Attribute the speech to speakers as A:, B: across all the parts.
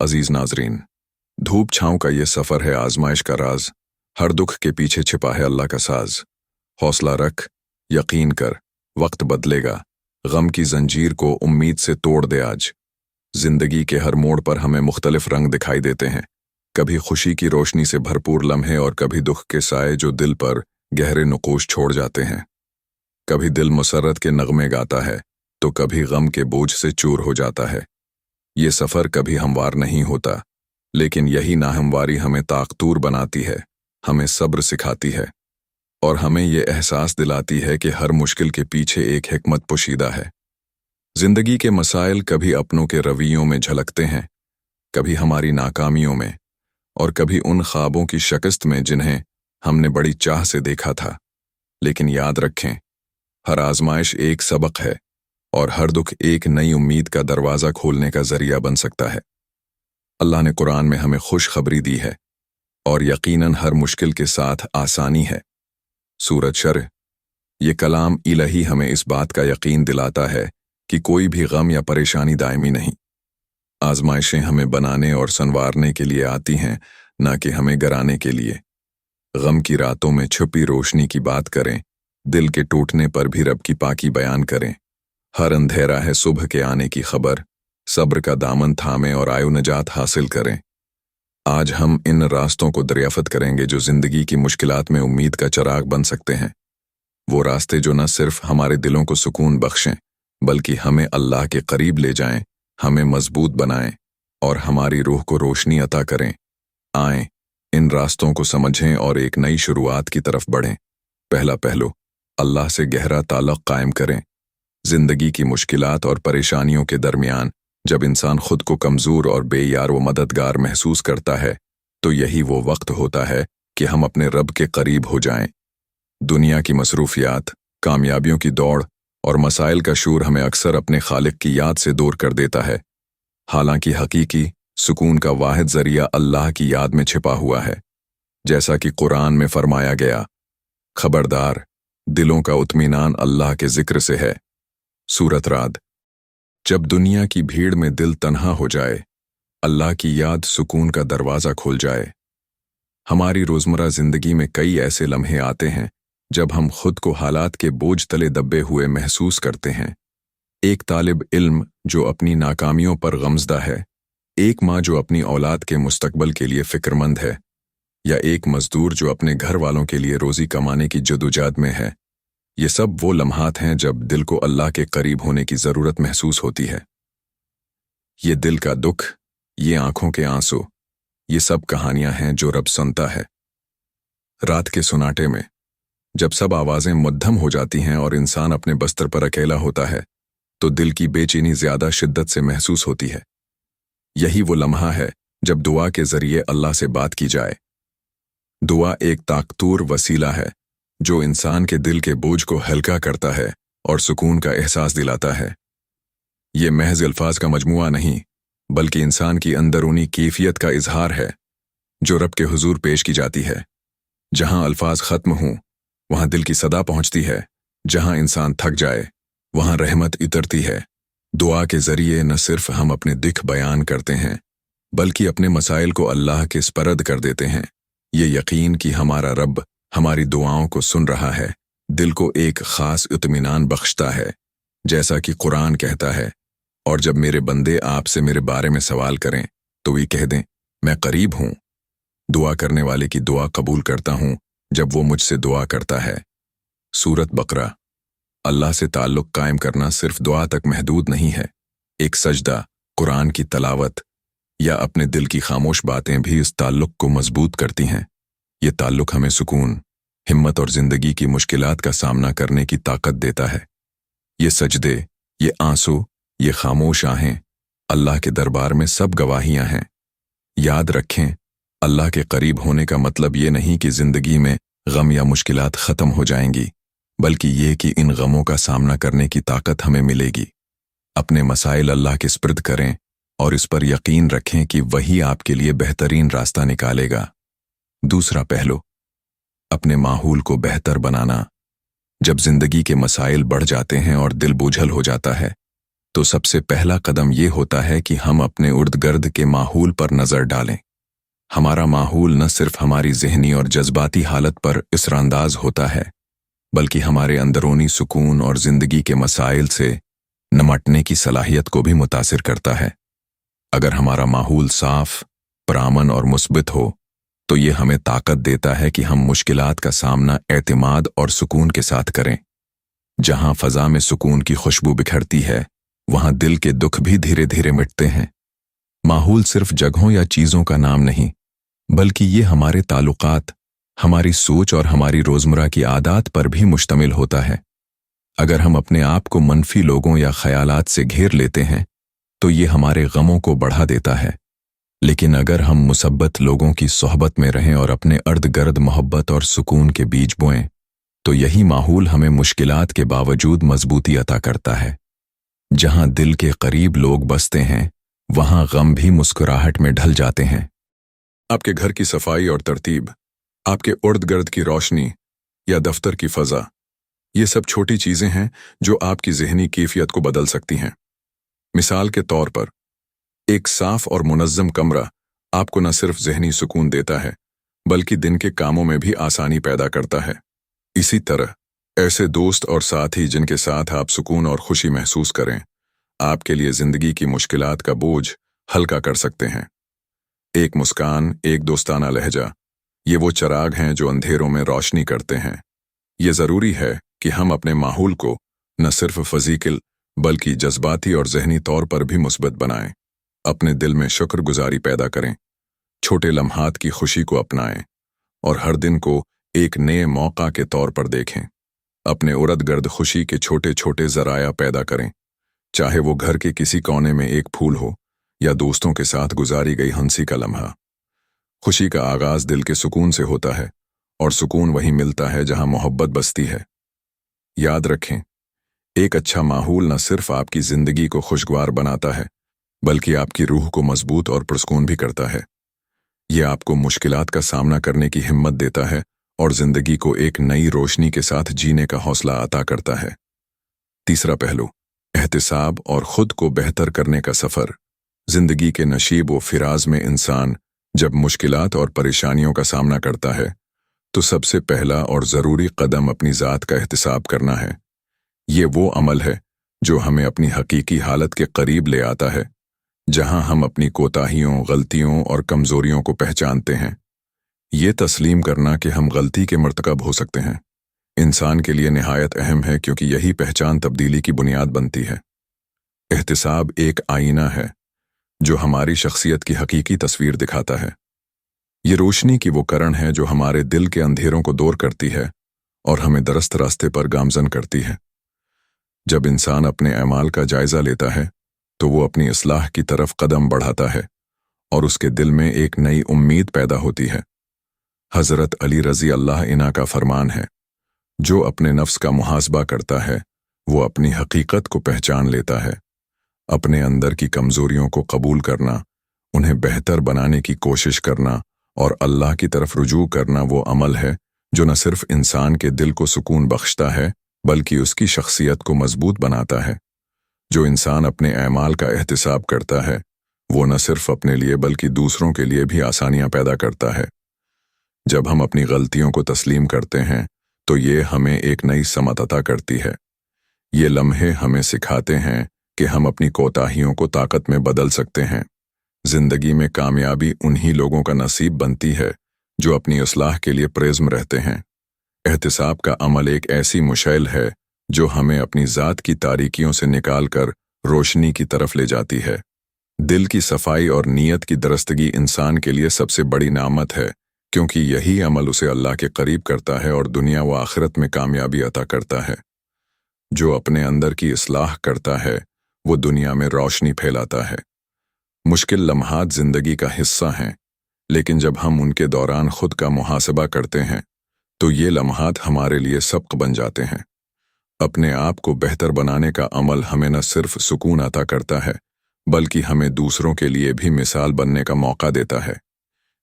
A: अजीज नाजरीन, धूप छांव का ये सफ़र है आजमाइश का राज। हर दुख के पीछे छिपा है अल्लाह का साज। हौसला रख, यकीन कर, वक्त बदलेगा। गम की जंजीर को उम्मीद से तोड़ दे आज। जिंदगी के हर मोड़ पर हमें मुख्तलिफ रंग दिखाई देते हैं। कभी खुशी की रोशनी से भरपूर लम्हे और कभी दुख के साए जो दिल पर गहरे नुकूश छोड़ जाते हैं। कभी दिल मुसर्रत के नगमे गाता है तो कभी गम के बोझ से चूर हो जाता है। ये सफ़र कभी हमवार नहीं होता, लेकिन यही नाहमवारी हमें ताकतूर बनाती है, हमें सब्र सिखाती है और हमें ये एहसास दिलाती है कि हर मुश्किल के पीछे एक हिकमत पोशीदा है। जिंदगी के मसाइल कभी अपनों के रवैयों में झलकते हैं, कभी हमारी नाकामियों में और कभी उन ख्वाबों की शिकस्त में जिन्हें हमने बड़ी चाह से देखा था। लेकिन याद रखें, हर आजमाइश एक सबक है और हर दुख एक नई उम्मीद का दरवाज़ा खोलने का जरिया बन सकता है। अल्लाह ने कुरान में हमें खुशखबरी दी है और यकीनन हर मुश्किल के साथ आसानी है। सूरत शरह, ये कलाम इलाही हमें इस बात का यकीन दिलाता है कि कोई भी गम या परेशानी दायमी नहीं। आजमाइशें हमें बनाने और संवारने के लिए आती हैं, ना कि हमें गिराने के लिए। गम की रातों में छुपी रोशनी की बात करें, दिल के टूटने पर भी रब की पाकी बयान करें। हर अंधेरा है सुबह के आने की खबर, सब्र का दामन थामें और आयु नजात हासिल करें। आज हम इन रास्तों को दरियाफ्त करेंगे जो जिंदगी की मुश्किलात में उम्मीद का चिराग बन सकते हैं। वो रास्ते जो न सिर्फ हमारे दिलों को सुकून बख्शें, बल्कि हमें अल्लाह के करीब ले जाएं, हमें मजबूत बनाएं और हमारी रूह को रोशनी अता करें। आएं, इन रास्तों को समझें और एक नई शुरुआत की तरफ बढ़ें। पहला पहलू, अल्लाह से गहरा ताल्लुक़ कायम करें। जिंदगी की मुश्किलात और परेशानियों के दरमियान जब इंसान खुद को कमज़ोर और बेयार व मददगार महसूस करता है, तो यही वो वक्त होता है कि हम अपने रब के करीब हो जाएं। दुनिया की मसरूफियात, कामयाबियों की दौड़ और मसाइल का शूर हमें अक्सर अपने खालिक की याद से दूर कर देता है। हालांकि हकीकी सुकून का वाहिद जरिया अल्लाह की याद में छिपा हुआ है। जैसा कि कुरान में फरमाया गया, खबरदार, दिलों का इत्मीनान अल्लाह के जिक्र से है। सूरत राद। जब दुनिया की भीड़ में दिल तन्हा हो जाए, अल्लाह की याद सुकून का दरवाज़ा खोल जाए। हमारी रोज़मर्रा ज़िंदगी में कई ऐसे लम्हे आते हैं जब हम खुद को हालात के बोझ तले दबे हुए महसूस करते हैं। एक तालिब इल्म जो अपनी नाकामियों पर गमज़दा है, एक माँ जो अपनी औलाद के मुस्तकबल के लिए फ़िक्रमंद है, या एक मज़दूर जो अपने घर वालों के लिए रोज़ी कमाने की जदोजहद में है। ये सब वो लम्हात हैं जब दिल को अल्लाह के करीब होने की ज़रूरत महसूस होती है। ये दिल का दुख, ये आंखों के आंसू, ये सब कहानियां हैं जो रब सुनता है। रात के सुनाटे में जब सब आवाज़ें मद्धम हो जाती हैं और इंसान अपने बस्तर पर अकेला होता है, तो दिल की बेचैनी ज़्यादा शिद्दत से महसूस होती है। यही वो लम्हा है जब दुआ के ज़रिए अल्लाह से बात की जाए। दुआ एक ताकतूर वसीला है जो इंसान के दिल के बोझ को हल्का करता है और सुकून का एहसास दिलाता है। ये महज अल्फाज का मजमुआ नहीं, बल्कि इंसान की अंदरूनी कैफियत का इजहार है जो रब के हुजूर पेश की जाती है। जहां अल्फाज ख़त्म हों, वहां दिल की सदा पहुंचती है। जहां इंसान थक जाए, वहां रहमत उतरती है। दुआ के ज़रिए न सिर्फ हम अपने दुख बयान करते हैं, बल्कि अपने मसाइल को अल्लाह के स्पर्द कर देते हैं। ये यकीन कि हमारा रब हमारी दुआओं को सुन रहा है, दिल को एक ख़ास इत्मीनान बख्शता है। जैसा कि कुरान कहता है, और जब मेरे बंदे आपसे मेरे बारे में सवाल करें तो ये कह दें, मैं करीब हूँ, दुआ करने वाले की दुआ कबूल करता हूँ जब वो मुझसे दुआ करता है। सूरत बकरा। अल्लाह से ताल्लुक़ कायम करना सिर्फ दुआ तक महदूद नहीं है। एक सजदा, कुरान की तलावत या अपने दिल की खामोश बातें भी इस ताल्लुक़ को मजबूत करती हैं। ये ताल्लुक़ हमें सुकून, हिम्मत और ज़िंदगी की मुश्किलात का सामना करने की ताकत देता है। ये सजदे, ये आंसू, ये खामोश आहें अल्लाह के दरबार में सब गवाहियां हैं। याद रखें, अल्लाह के करीब होने का मतलब ये नहीं कि ज़िंदगी में गम या मुश्किलात ख़त्म हो जाएंगी, बल्कि ये कि इन गमों का सामना करने की ताकत हमें मिलेगी। अपने मसाइल अल्लाह के स्पर्द करें और इस पर यकीन रखें कि वही आपके लिए बेहतरीन रास्ता निकालेगा। दूसरा पहलू, अपने माहौल को बेहतर बनाना। जब जिंदगी के मसाइल बढ़ जाते हैं और दिल बोझल हो जाता है, तो सबसे पहला कदम ये होता है कि हम अपने इर्द गिर्द के माहौल पर नज़र डालें। हमारा माहौल न सिर्फ हमारी ज़हनी और जज्बाती हालत पर असरांदाज होता है, बल्कि हमारे अंदरूनी सुकून और ज़िंदगी के मसाइल से निपटने की सलाहियत को भी मुतासिर करता है। अगर हमारा माहौल साफ, पुरअमन और मुस्बित हो, तो ये हमें ताकत देता है कि हम मुश्किलात का सामना एतमाद और सुकून के साथ करें। जहां फ़ज़ा में सुकून की खुशबू बिखरती है, वहां दिल के दुख भी धीरे धीरे मिटते हैं। माहौल सिर्फ जगहों या चीज़ों का नाम नहीं, बल्कि ये हमारे ताल्लुकात, हमारी सोच और हमारी रोज़मर्रा की आदत पर भी मुश्तमिल होता है। अगर हम अपने आप को मनफी लोगों या ख़यालात से घेर लेते हैं, तो ये हमारे गमों को बढ़ा देता है। लेकिन अगर हम मुसब्बत लोगों की सोहबत में रहें और अपने इर्द गिर्द मोहब्बत और सुकून के बीज बोएं, तो यही माहौल हमें मुश्किलात के बावजूद मजबूती अता करता है। जहां दिल के करीब लोग बसते हैं, वहां गम भी मुस्कुराहट में ढल जाते हैं। आपके घर की सफाई और तरतीब, आपके इर्द गिर्द की रोशनी या दफ्तर की फ़ज़ा, ये सब छोटी चीज़ें हैं जो आपकी ज़हनी कैफियत को बदल सकती हैं। मिसाल के तौर पर, एक साफ और मुनज़्ज़म कमरा आपको न सिर्फ ज़हनी सुकून देता है, बल्कि दिन के कामों में भी आसानी पैदा करता है। इसी तरह ऐसे दोस्त और साथी जिनके साथ आप सुकून और खुशी महसूस करें, आपके लिए ज़िंदगी की मुश्किलात का बोझ हल्का कर सकते हैं। एक मुस्कान, एक दोस्ताना लहजा, ये वो चिराग हैं जो अंधेरों में रोशनी करते हैं। ये ज़रूरी है कि हम अपने माहौल को न सिर्फ फ़िज़िकल बल्कि जज्बाती और ज़हनी तौर पर भी मुस्बत बनाएं। अपने दिल में शुक्रगुजारी पैदा करें, छोटे लम्हात की खुशी को अपनाएं और हर दिन को एक नए मौका के तौर पर देखें। अपने इर्द गिर्द खुशी के छोटे छोटे ज़राया पैदा करें, चाहे वो घर के किसी कोने में एक फूल हो या दोस्तों के साथ गुजारी गई हंसी का लम्हा। खुशी का आगाज़ दिल के सुकून से होता है और सुकून वहीं मिलता है जहां मोहब्बत बसती है। याद रखें, एक अच्छा माहौल न सिर्फ आपकी ज़िंदगी को खुशगवार बनाता है, बल्कि आपकी रूह को मजबूत और पुरस्कून भी करता है। ये आपको मुश्किलात का सामना करने की हिम्मत देता है और ज़िंदगी को एक नई रोशनी के साथ जीने का हौसला अता करता है। तीसरा पहलू, एहतिसाब और खुद को बेहतर करने का सफ़र। ज़िंदगी के नशीब व फिराज में इंसान जब मुश्किलात और परेशानियों का सामना करता है, तो सबसे पहला और ज़रूरी कदम अपनी ज़ात का एहतिसाब करना है। ये वो अमल है जो हमें अपनी हकीकी हालत के करीब ले आता है, जहां हम अपनी कोताहियों, गलतियों और कमज़ोरियों को पहचानते हैं। ये तस्लीम करना कि हम गलती के मर्तकब हो सकते हैं, इंसान के लिए निहायत अहम है, क्योंकि यही पहचान तब्दीली की बुनियाद बनती है। एहतिसाब एक आईना है जो हमारी शख्सियत की हकीकी तस्वीर दिखाता है। ये रोशनी की वो किरण है जो हमारे दिल के अंधेरों को दूर करती है और हमें दरस्त रास्ते पर गामज़न करती है। जब इंसान अपने अमाल का जायज़ा लेता है, तो वो अपनी इस्लाह की तरफ कदम बढ़ाता है और उसके दिल में एक नई उम्मीद पैदा होती है। हज़रत अली रज़ी अल्लाह इन्हा का फरमान है, जो अपने नफ्स का मुहासबा करता है, वो अपनी हकीकत को पहचान लेता है। अपने अंदर की कमज़ोरियों को कबूल करना, उन्हें बेहतर बनाने की कोशिश करना और अल्लाह की तरफ रुजू करना वो अमल है जो न सिर्फ इंसान के दिल को सुकून बख्शता है, बल्कि उसकी शख्सियत को मजबूत बनाता है। जो इंसान अपने अमाल का एहतिसाब करता है, वो न सिर्फ अपने लिए बल्कि दूसरों के लिए भी आसानियां पैदा करता है। जब हम अपनी गलतियों को तस्लीम करते हैं, तो ये हमें एक नई समत अता करती है। ये लम्हे हमें सिखाते हैं कि हम अपनी कोताहियों को ताकत में बदल सकते हैं। जिंदगी में कामयाबी उन्हीं लोगों का नसीब बनती है जो अपनी इस्लाह के लिए प्रेज़्म रहते हैं। एहतिसाब का अमल एक ऐसी मुशैल है जो हमें अपनी ज़ात की तारीकियों से निकाल कर रोशनी की तरफ ले जाती है। दिल की सफाई और नीयत की दरस्तगी इंसान के लिए सबसे बड़ी नामत है, क्योंकि यही अमल उसे अल्लाह के करीब करता है और दुनिया व आखिरत में कामयाबी अता करता है। जो अपने अंदर की इस्लाह करता है, वो दुनिया में रोशनी फैलाता है। मुश्किल लम्हात ज़िंदगी का हिस्सा हैं, लेकिन जब हम उनके दौरान खुद का मुहासबा करते हैं, तो ये लम्हात हमारे लिए सबक बन जाते हैं। अपने आप को बेहतर बनाने का अमल हमें न सिर्फ सुकून अता करता है, बल्कि हमें दूसरों के लिए भी मिसाल बनने का मौका देता है।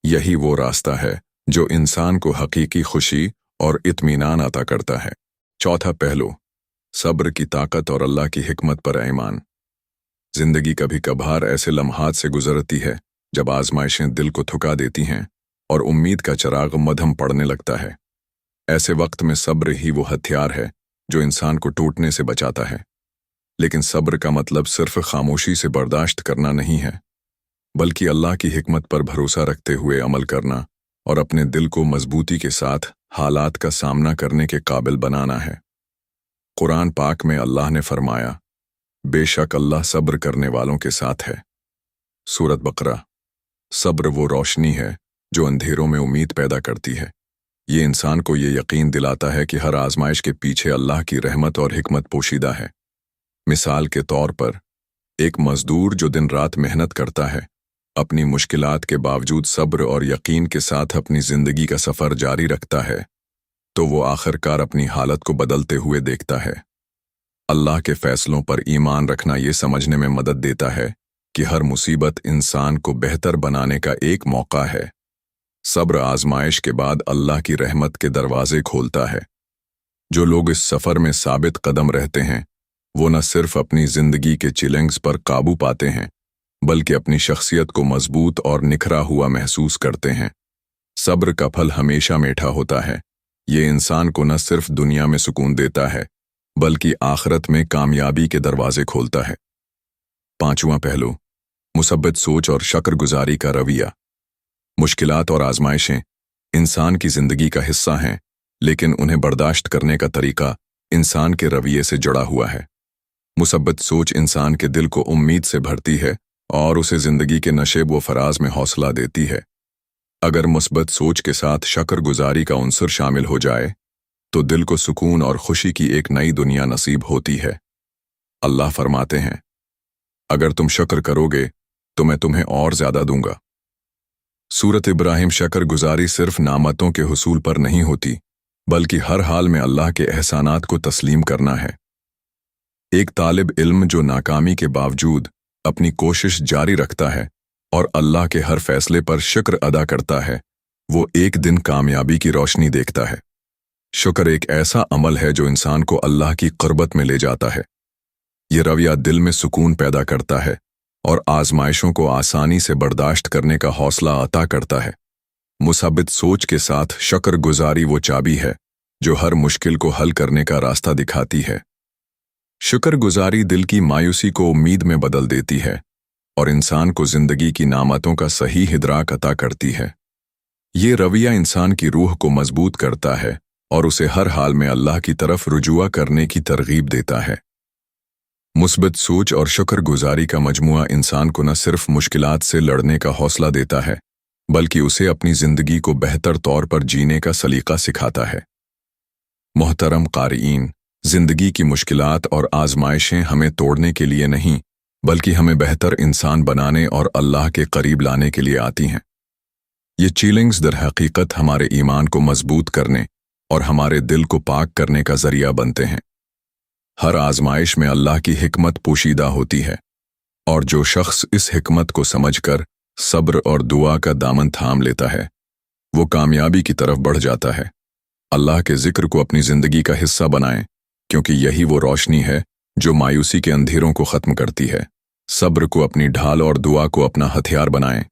A: यही वो रास्ता है जो इंसान को हकीकी खुशी और इत्मीनान अता करता है। चौथा पहलू, सब्र की ताकत और अल्लाह की हिकमत पर ईमान। जिंदगी कभी कभार ऐसे लम्हात से गुजरती है जब आजमाइशें दिल को थका देती हैं और उम्मीद का चिराग मध्यम पड़ने लगता है। ऐसे वक्त में सब्र ही वो हथियार है जो इंसान को टूटने से बचाता है। लेकिन सब्र का मतलब सिर्फ खामोशी से बर्दाश्त करना नहीं है, बल्कि अल्लाह की हिकमत पर भरोसा रखते हुए अमल करना और अपने दिल को मजबूती के साथ हालात का सामना करने के काबिल बनाना है। कुरान पाक में अल्लाह ने फरमाया, बेशक अल्लाह सब्र करने वालों के साथ है। सूरत बकरा। सब्र वो रोशनी है जो अंधेरों में उम्मीद पैदा करती है। ये इंसान को ये यकीन दिलाता है कि हर आजमाइश के पीछे अल्लाह की रहमत और हिकमत पोशीदा है। मिसाल के तौर पर, एक मजदूर जो दिन रात मेहनत करता है, अपनी मुश्किलात के बावजूद सब्र और यकीन के साथ अपनी जिंदगी का सफर जारी रखता है, तो वो आखिरकार अपनी हालत को बदलते हुए देखता है। अल्लाह के फैसलों पर ईमान रखना ये समझने में मदद देता है कि हर मुसीबत इंसान को बेहतर बनाने का एक मौका है। सब्र आजमाइश के बाद अल्लाह की रहमत के दरवाजे खोलता है। जो लोग इस सफर में साबित कदम रहते हैं, वो न सिर्फ अपनी जिंदगी के चैलेंज पर काबू पाते हैं, बल्कि अपनी शख्सियत को मजबूत और निखरा हुआ महसूस करते हैं। सब्र का फल हमेशा मीठा होता है। ये इंसान को न सिर्फ दुनिया में सुकून देता है, बल्कि आखिरत में कामयाबी के दरवाजे खोलता है। पांचवां पहलू, मुसब्बत सोच और शुक्रगुजारी का रवैया। मुश्किलात और आजमाइशें इंसान की जिंदगी का हिस्सा हैं, लेकिन उन्हें बर्दाश्त करने का तरीका इंसान के रवैये से जुड़ा हुआ है। मुसब्बत सोच इंसान के दिल को उम्मीद से भरती है और उसे जिंदगी के नशेब व फराज में हौसला देती है। अगर मुस्बत सोच के साथ शुक्रगुजारी का उन्सर शामिल हो जाए, तो दिल को सुकून और खुशी की एक नई दुनिया नसीब होती है। अल्लाह फरमाते हैं, अगर तुम शुक्र करोगे तो मैं तुम्हें और ज्यादा दूंगा। सूरत इब्राहिम। शुक्रगुजारी सिर्फ नामतों के हुसूल पर नहीं होती, बल्कि हर हाल में अल्लाह के एहसानात को तस्लीम करना है। एक तालिब इल्म जो नाकामी के बावजूद अपनी कोशिश जारी रखता है और अल्लाह के हर फैसले पर शुक्र अदा करता है, वो एक दिन कामयाबी की रोशनी देखता है। शुक्र एक ऐसा अमल है जो इंसान को अल्लाह की क़ुर्बत में ले जाता है। ये रवैया दिल में सुकून पैदा करता है और आजमाइशों को आसानी से बर्दाश्त करने का हौसला अता करता है। मुसब्बत सोच के साथ शुक्रगुजारी वो चाबी है जो हर मुश्किल को हल करने का रास्ता दिखाती है। शुक्रगुजारी दिल की मायूसी को उम्मीद में बदल देती है और इंसान को जिंदगी की नामतों का सही इदराक अता करती है। ये रवैया इंसान की रूह को मजबूत करता है और उसे हर हाल में अल्लाह की तरफ रुजुआ करने की तरगीब देता है। मुस्बत सोच और शुक्रगुजारी का मजमुआ इंसान को न सिर्फ मुश्किलात से लड़ने का हौसला देता है, बल्कि उसे अपनी जिंदगी को बेहतर तौर पर जीने का सलीका सिखाता है। मोहतरम क़ारीईन, जिंदगी की मुश्किलात और आजमाइशें हमें तोड़ने के लिए नहीं, बल्कि हमें बेहतर इंसान बनाने और अल्लाह के करीब लाने के लिए आती हैं। ये चैलेंज दर हकीकत हमारे ईमान को मजबूत करने और हमारे दिल को पाक करने का जरिया बनते हैं। हर आजमाइश में अल्लाह की हिकमत पोशीदा होती है, और जो शख्स इस हिकमत को समझकर सब्र और दुआ का दामन थाम लेता है, वो कामयाबी की तरफ बढ़ जाता है। अल्लाह के जिक्र को अपनी जिंदगी का हिस्सा बनाएं, क्योंकि यही वो रोशनी है जो मायूसी के अंधेरों को ख़त्म करती है। सब्र को अपनी ढाल और दुआ को अपना हथियार बनाएं।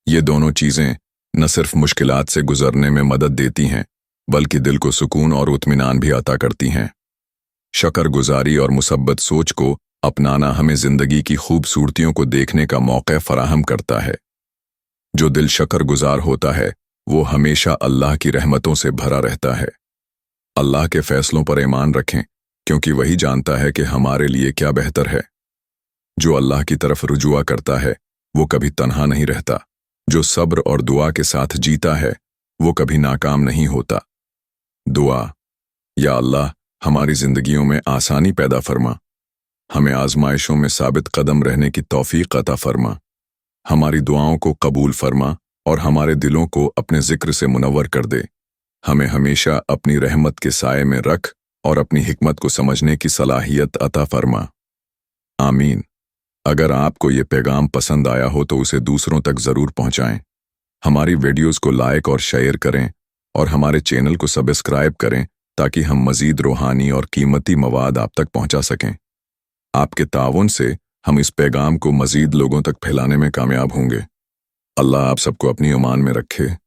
A: ये दोनों चीज़ें न सिर्फ मुश्किलात से गुजरने में मदद देती हैं, बल्कि दिल को सुकून और इत्मीनान भी अता करती हैं। शुक्रगुजारी और मुसब्बत सोच को अपनाना हमें जिंदगी की खूबसूरतियों को देखने का मौका फराहम करता है। जो दिल शुक्रगुजार होता है, वो हमेशा अल्लाह की रहमतों से भरा रहता है। अल्लाह के फैसलों पर ईमान रखें, क्योंकि वही जानता है कि हमारे लिए क्या बेहतर है। जो अल्लाह की तरफ रुजुआ करता है, वो कभी तन्हा नहीं रहता। जो सब्र और दुआ के साथ जीता है, वो कभी नाकाम नहीं होता। दुआ। या अल्लाह, हमारी जिंदगियों में आसानी पैदा फरमा, हमें आजमाइशों में साबित कदम रहने की तौफीक अता फरमा, हमारी दुआओं को कबूल फरमा और हमारे दिलों को अपने जिक्र से मुनव्वर कर दे। हमें हमेशा अपनी रहमत के साए में रख और अपनी हिकमत को समझने की सलाहियत अता फरमा। आमीन। अगर आपको ये पैगाम पसंद आया हो तो उसे दूसरों तक ज़रूर पहुंचाएं। हमारी वीडियोस को लाइक और शेयर करें और हमारे चैनल को सब्सक्राइब करें, ताकि हम मज़ीद रूहानी और कीमती मवाद आप तक पहुंचा सकें। आपके ताउन से ہم اس پیغام کو مزید لوگوں تک پھیلانے میں کامیاب ہوں گے۔ اللہ آپ سب کو اپنی امان میں رکھے۔